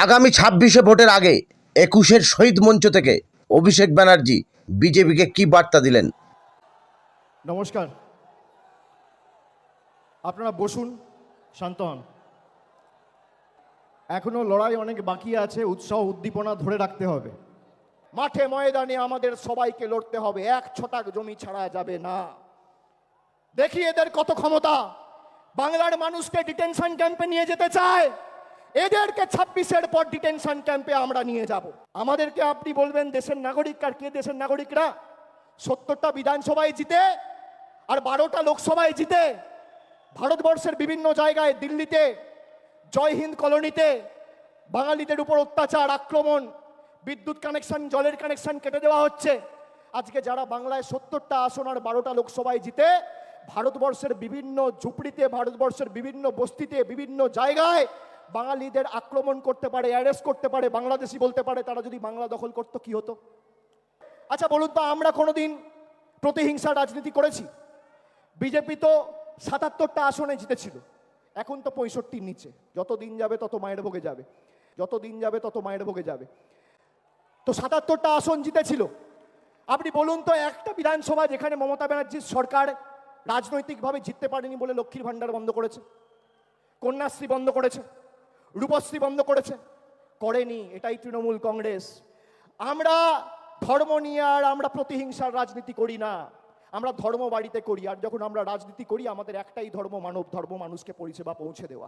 আগামী 26শে ভোটের আগে 21-এর শহীদ মঞ্চ থেকে অভিষেক ব্যানার্জি বিজেপিকে কি বার্তা দিলেন? নমস্কার, আপনারা বসুন, শান্ত হন। এখনো লড়াই অনেক বাকি আছে, উৎসাহ উদ্দীপনা ধরে রাখতে হবে। মাঠে ময়দানে আমাদের সবাইকে লড়তে হবে, এক ছটাক জমি ছাড়া যাবে না। দেখি এদের কত ক্ষমতা। বাংলার মানুষকে ডিটেনশন ক্যাম্পে নিয়ে যেতে চায়, এদেরকে 26-এর পর ডিটেনশন ক্যাম্পে আমরা নিয়ে যাব। আমাদেরকে আপনি বলবেন দেশের নাগরিক, আর কে দেশের নাগরিকরা? 70টা বিধানসভায় জিতে আর 12টা লোকসভায় জিতে ভারতবর্ষের বিভিন্ন জায়গায়, দিল্লিতে, জয় হিন্দ কলোনিতে বাঙালিদের উপর অত্যাচার, আক্রমণ, বিদ্যুৎ কানেকশন, জলের কানেকশন কেটে দেওয়া হচ্ছে। আজকে যারা বাংলায় 70টা আসন আর 12টা লোকসভায় জিতে ভারতবর্ষের বিভিন্ন ঝুপড়িতে, ভারতবর্ষের বিভিন্ন বস্তিতে, বিভিন্ন জায়গায় বাঙালিদের আক্রমণ করতে পারে, অ্যারেস্ট করতে পারে, বাংলাদেশি বলতে পারে, তারা যদি বাংলা দখল করতো কি হতো? আচ্ছা বলুন তো, আমরা কোনোদিন প্রতিহিংসার রাজনীতি করেছি? বিজেপি তো 77টা আসনে জিতেছিল, এখন তো 65-র নিচে। যত দিন যাবে তত মায়ের ভোগে যাবে, যত দিন যাবে তত মায়ের ভোগে যাবে। তো 77টা আসন জিতেছিল। আপনি বলুন তো, একটা বিধানসভা যেখানে মমতা ব্যানার্জির সরকার রাজনৈতিকভাবে জিততে পারেনি বলে লক্ষ্মীর ভাণ্ডার বন্ধ করেছে, কন্যাশ্রী বন্ধ করেছে, রূপশ্রী বন্ধ করেছে? করেনি। এটাই তৃণমূল কংগ্রেস। আমরা ধর্ম নিয়ে আর আমরা প্রতিহিংসার রাজনীতি করি না, আমরা ধর্ম বাড়িতে করি। আর যখন আমরা রাজনীতি করি, আমাদের একটাই ধর্ম, মানব ধর্ম, মানুষকে পরিষেবা পৌঁছে দেওয়া।